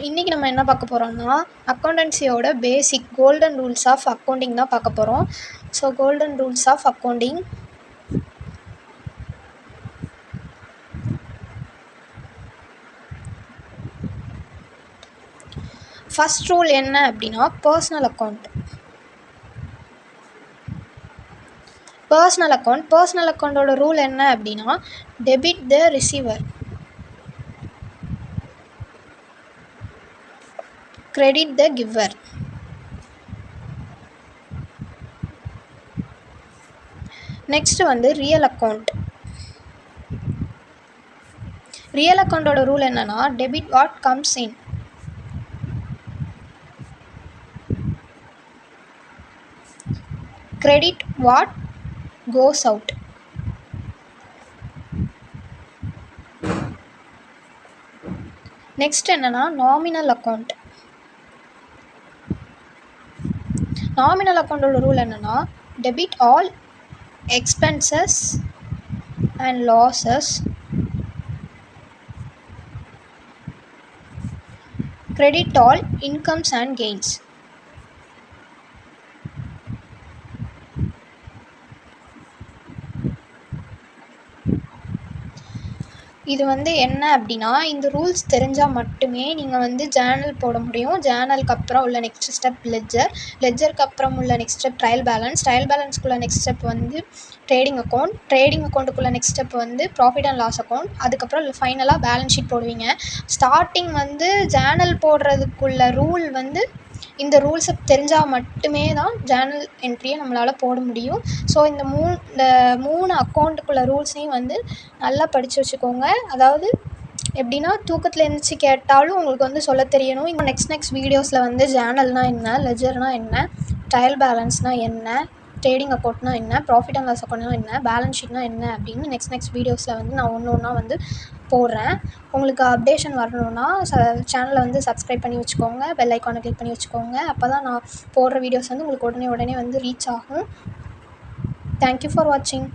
இன்றைக்கி நம்ம என்ன பார்க்க போகிறோம்னா அக்கௌண்டன்சியோட basic golden rules of accounting தான் பார்க்க போகிறோம். So golden rules of accounting. First rule என்ன அப்படின்னா பர்சனல் அக்கௌண்ட். பர்சனல் அக்கௌண்ட்டோட ரூல் என்ன அப்படின்னா debit the receiver, credit the giver. Next real account. Real அக்கௌண்ட்டோட ரூல் என்னன்னா debit what comes in, credit what goes out. Next என்னன்னா nominal account. Nominal அக்கௌண்ட்டோட rule என்னன்னா debit all expenses and losses, credit all incomes and gains. இது என்ன அப்படின்னா இந்த rules தெரிஞ்சால் மட்டுமே நீங்கள் ஜேர்னல் போட முடியும். ஜேர்னலுக்கு அப்புறம் உள்ள நெக்ஸ்ட் ஸ்டெப் லெஜருக்கு அப்புறம் உள்ள நெக்ஸ்ட் ஸ்டெப் ட்ரையல் பேலன்ஸ்க்குள்ள நெக்ஸ்ட் ஸ்டெப் ட்ரேடிங் அக்கௌண்ட்டுக்குள்ள next step profit and loss account. அதுக்கப்புறம் ஃபைனலாக பேலன்ஸ் ஷீட் போடுவீங்க. ஸ்டார்டிங் ஜேர்னல் போடுறதுக்குள்ள ரூல் இந்த ரூல்ஸை தெரிஞ்சால் மட்டுமே தான் ஜேர்னல் என்ட்ரியை நம்மளால் போட முடியும். ஸோ இந்த மூணு அக்கௌண்ட்டுக்குள்ள ரூல்ஸையும் நல்லா படித்து வச்சுக்கோங்க. அதாவது எப்படின்னா தூக்கத்தில் எழுந்திரிச்சு கேட்டாலும் உங்களுக்கு சொல்ல தெரியணும். இப்போ நெக்ஸ்ட் வீடியோஸில் ஜேர்னல்னால் என்ன, லெஜர்னால் என்ன, ட்ரையல் பேலன்ஸ்னால் என்ன, ட்ரேடிங் அக்கௌண்ட்னா என்ன, ப்ராஃபிட் அண்ட் லாஸ் அக்கௌண்ட்னா என்ன, பேலன்ஸ் ஷீட்னா என்ன அப்படின்னு நெக்ஸ்ட் வீடியோஸில் நான் ஒன்று போடுறேன். உங்களுக்கு அப்டேஷன் வரணுன்னா சேனலை சப்ஸ்கிரைப் பண்ணி வச்சுக்கோங்க, பெல் ஐக்கானை கிளிக் பண்ணி வச்சுக்கோங்க. அப்போ தான் நான் போடுற வீடியோஸ் உங்களுக்கு உடனே ரீச் ஆகும். தேங்க்யூ ஃபார் வாட்சிங்.